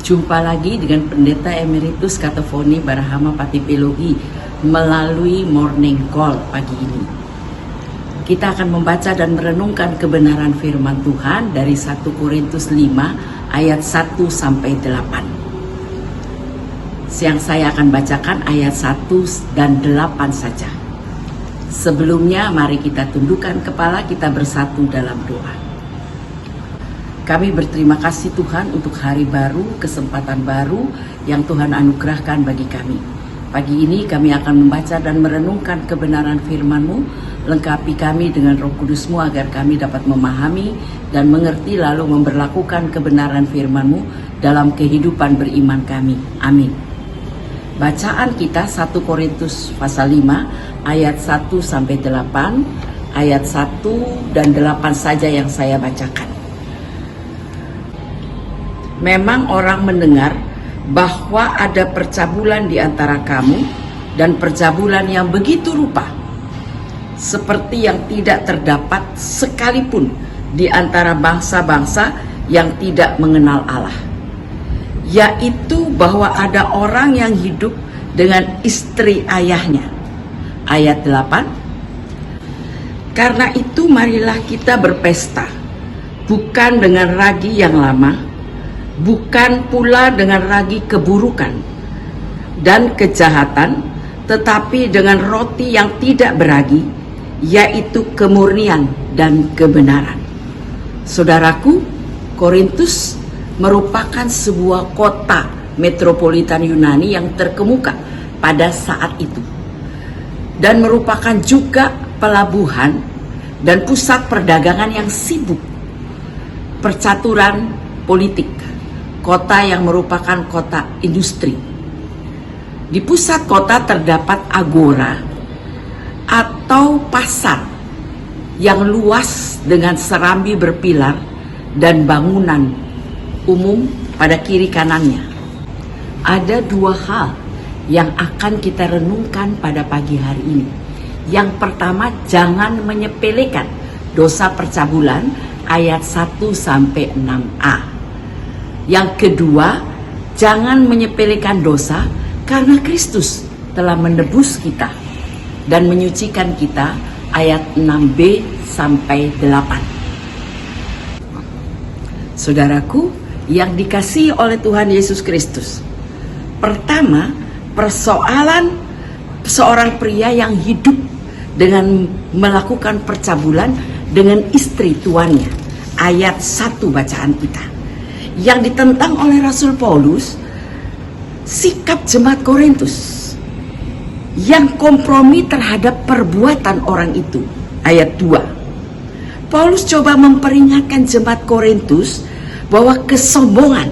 Jumpa lagi dengan Pendeta Emeritus Katofoni Barahama Patipelogi melalui Morning Call pagi ini. Kita akan membaca dan merenungkan kebenaran firman Tuhan dari 1 Korintus 5 ayat 1 sampai 8. Siang saya akan bacakan ayat 1 dan 8 saja. Sebelumnya mari kita tundukkan kepala, kita bersatu dalam doa. Kami berterima kasih Tuhan untuk hari baru, kesempatan baru yang Tuhan anugerahkan bagi kami. Pagi ini kami akan membaca dan merenungkan kebenaran firman-Mu. Lengkapi kami dengan Roh Kudus-Mu agar kami dapat memahami dan mengerti lalu memberlakukan kebenaran firman-Mu dalam kehidupan beriman kami. Amin. Bacaan kita 1 Korintus pasal 5 ayat 1 sampai 8, ayat 1 dan 8 saja yang saya bacakan. Memang orang mendengar bahwa ada percabulan di antara kamu dan percabulan yang begitu rupa, seperti yang tidak terdapat sekalipun di antara bangsa-bangsa yang tidak mengenal Allah, yaitu bahwa ada orang yang hidup dengan istri ayahnya. Ayat 8. Karena itu marilah kita berpesta, bukan dengan ragi yang lama, bukan pula dengan ragi keburukan dan kejahatan, tetapi dengan roti yang tidak beragi, yaitu kemurnian dan kebenaran. Saudaraku, Korintus merupakan sebuah kota metropolitan Yunani yang terkemuka pada saat itu, dan merupakan juga pelabuhan dan pusat perdagangan yang sibuk, percaturan politik, kota yang merupakan kota industri. Di pusat kota terdapat agora atau pasar yang luas dengan serambi berpilar dan bangunan umum pada kiri kanannya. Ada dua hal yang akan kita renungkan pada pagi hari ini. Yang pertama, jangan menyepelekan dosa percabulan ayat 1 sampai 6a. Yang kedua, jangan menyepelekan dosa karena Kristus telah menebus kita dan menyucikan kita, ayat 6b sampai 8. Saudaraku yang dikasihi oleh Tuhan Yesus Kristus, pertama, persoalan seorang pria yang hidup dengan melakukan percabulan dengan istri tuannya, ayat 1 bacaan kita. Yang ditentang oleh Rasul Paulus, sikap jemaat Korintus yang kompromi terhadap perbuatan orang itu, ayat 2. Paulus coba memperingatkan jemaat Korintus bahwa kesombongan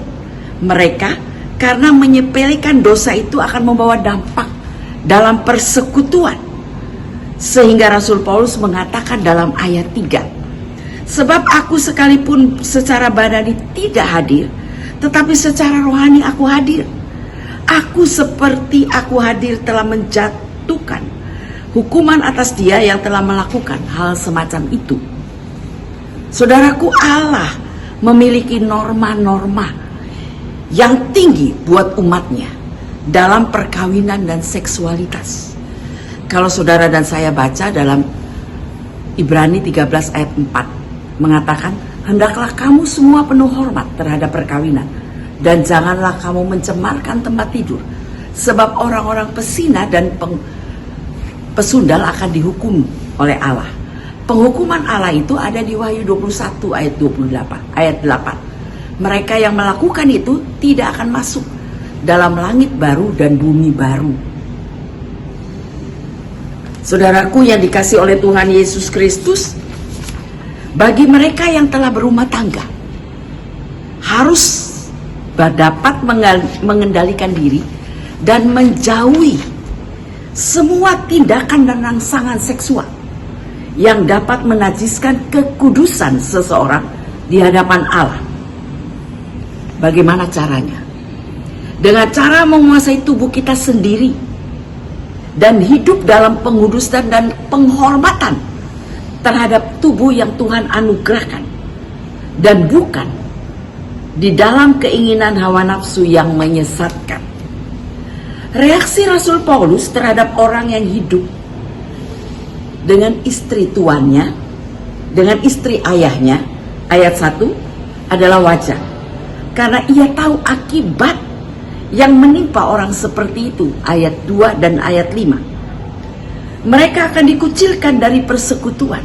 mereka karena menyepelekan dosa itu akan membawa dampak dalam persekutuan, sehingga Rasul Paulus mengatakan dalam ayat 3, sebab aku sekalipun secara badani tidak hadir, tetapi secara rohani aku hadir. Aku seperti aku hadir telah menjatuhkan hukuman atas dia yang telah melakukan hal semacam itu. Saudaraku, Allah memiliki norma-norma yang tinggi buat umatnya dalam perkawinan dan seksualitas. Kalau saudara dan saya baca dalam Ibrani 13 ayat 4, mengatakan, hendaklah kamu semua penuh hormat terhadap perkawinan, dan janganlah kamu mencemarkan tempat tidur, sebab orang-orang pesina dan pesundal akan dihukum oleh Allah. Penghukuman Allah itu ada di Wahyu 21 ayat 8. Mereka yang melakukan itu tidak akan masuk dalam langit baru dan bumi baru. Saudaraku yang dikasihi oleh Tuhan Yesus Kristus, bagi mereka yang telah berumah tangga, harus dapat mengendalikan diri dan menjauhi semua tindakan dan rangsangan seksual yang dapat menajiskan kekudusan seseorang di hadapan Allah. Bagaimana caranya? Dengan cara menguasai tubuh kita sendiri dan hidup dalam pengudusan dan penghormatan terhadap tubuh yang Tuhan anugerahkan, dan bukan di dalam keinginan hawa nafsu yang menyesatkan. Reaksi Rasul Paulus terhadap orang yang hidup dengan istri tuannya, dengan istri ayahnya, ayat 1 adalah wajar. Karena ia tahu akibat yang menimpa orang seperti itu, ayat 2 dan ayat 5. Mereka akan dikucilkan dari persekutuan,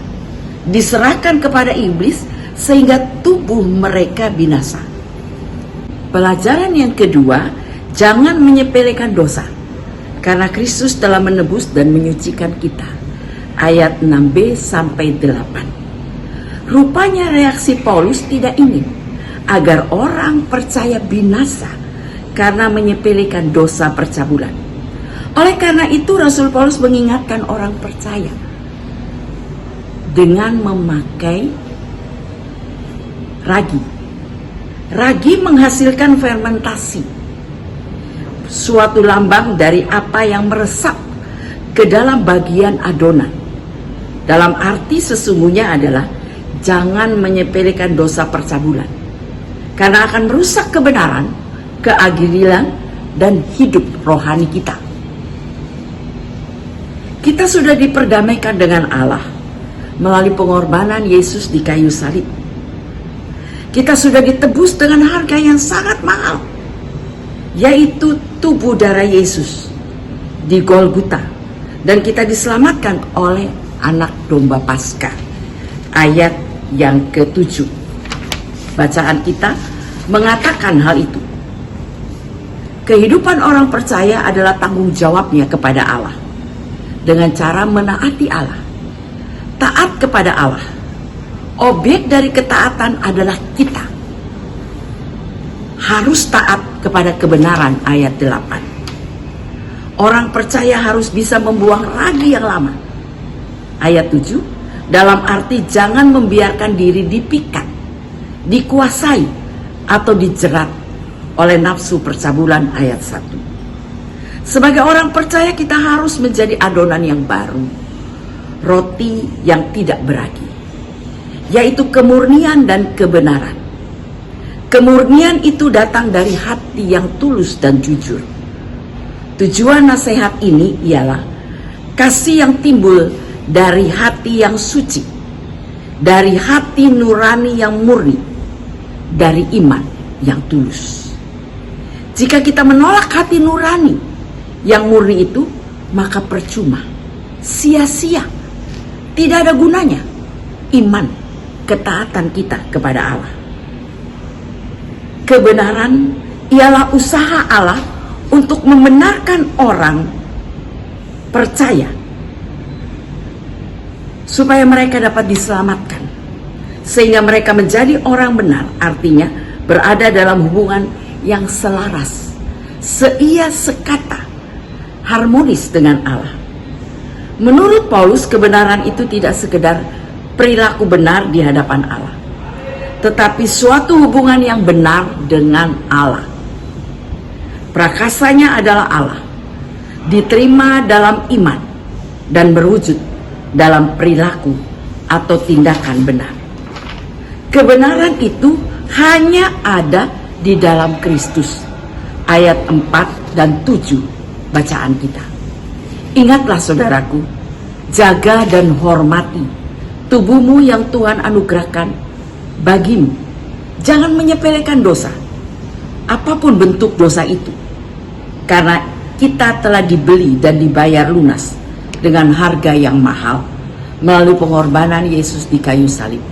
diserahkan kepada iblis sehingga tubuh mereka binasa. Pelajaran yang kedua, jangan menyepelekan dosa, karena Kristus telah menebus dan menyucikan kita. Ayat 6b sampai 8. Rupanya reaksi Paulus tidak ingin agar orang percaya binasa karena menyepelekan dosa percabulan. Oleh karena itu Rasul Paulus mengingatkan orang percaya dengan memakai ragi. Ragi menghasilkan fermentasi, suatu lambang dari apa yang meresap ke dalam bagian adonan. Dalam arti sesungguhnya adalah jangan menyepelekan dosa percabulan, karena akan merusak kebenaran, keadilan, dan hidup rohani kita. Kita sudah diperdamaikan dengan Allah melalui pengorbanan Yesus di kayu salib. Kita sudah ditebus dengan harga yang sangat mahal, yaitu tubuh darah Yesus di Golgota, dan kita diselamatkan oleh anak domba Paskah. Ayat yang ke-7. Bacaan kita mengatakan hal itu. Kehidupan orang percaya adalah tanggung jawabnya kepada Allah dengan cara menaati Allah. Taat kepada Allah. Objek dari ketaatan adalah kita. Harus taat kepada kebenaran, ayat 8. Orang percaya harus bisa membuang ragi yang lama. Ayat 7, dalam arti jangan membiarkan diri dipikat, dikuasai, atau dijerat oleh nafsu percabulan, ayat 1. Sebagai orang percaya kita harus menjadi adonan yang baru, roti yang tidak beragi, yaitu kemurnian dan kebenaran. Kemurnian itu datang dari hati yang tulus dan jujur. Tujuan nasihat ini ialah kasih yang timbul dari hati yang suci, dari hati nurani yang murni, dari iman yang tulus. Jika kita menolak hati nurani yang murni itu, maka percuma, sia-sia, tidak ada gunanya iman, ketaatan kita kepada Allah. Kebenaran ialah usaha Allah untuk membenarkan orang percaya supaya mereka dapat diselamatkan, sehingga mereka menjadi orang benar, artinya berada dalam hubungan yang selaras, seia sekata, harmonis dengan Allah. Menurut Paulus, kebenaran itu tidak sekedar perilaku benar di hadapan Allah, tetapi suatu hubungan yang benar dengan Allah. Prakasanya adalah Allah, diterima dalam iman dan berwujud dalam perilaku atau tindakan benar. Kebenaran itu hanya ada di dalam Kristus. Ayat 4 dan 7 bacaan kita. Ingatlah saudaraku, jaga dan hormati tubuhmu yang Tuhan anugerahkan bagimu. Jangan menyepelekan dosa, apapun bentuk dosa itu, karena kita telah dibeli dan dibayar lunas dengan harga yang mahal melalui pengorbanan Yesus di kayu salib.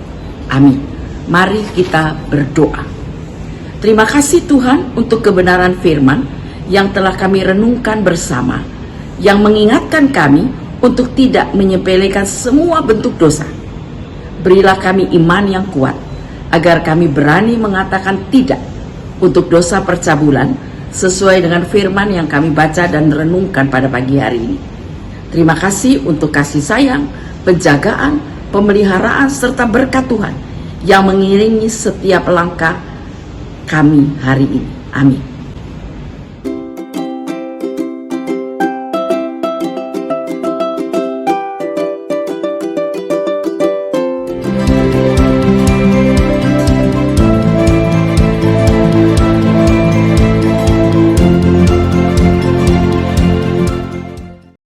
Amin. Mari kita berdoa. Terima kasih Tuhan untuk kebenaran firman yang telah kami renungkan bersama, yang mengingatkan kami untuk tidak menyepelekan semua bentuk dosa. Berilah kami iman yang kuat, agar kami berani mengatakan tidak untuk dosa percabulan, sesuai dengan firman yang kami baca dan renungkan pada pagi hari ini. Terima kasih untuk kasih sayang, penjagaan, pemeliharaan, serta berkat Tuhan yang mengiringi setiap langkah kami hari ini. Amin.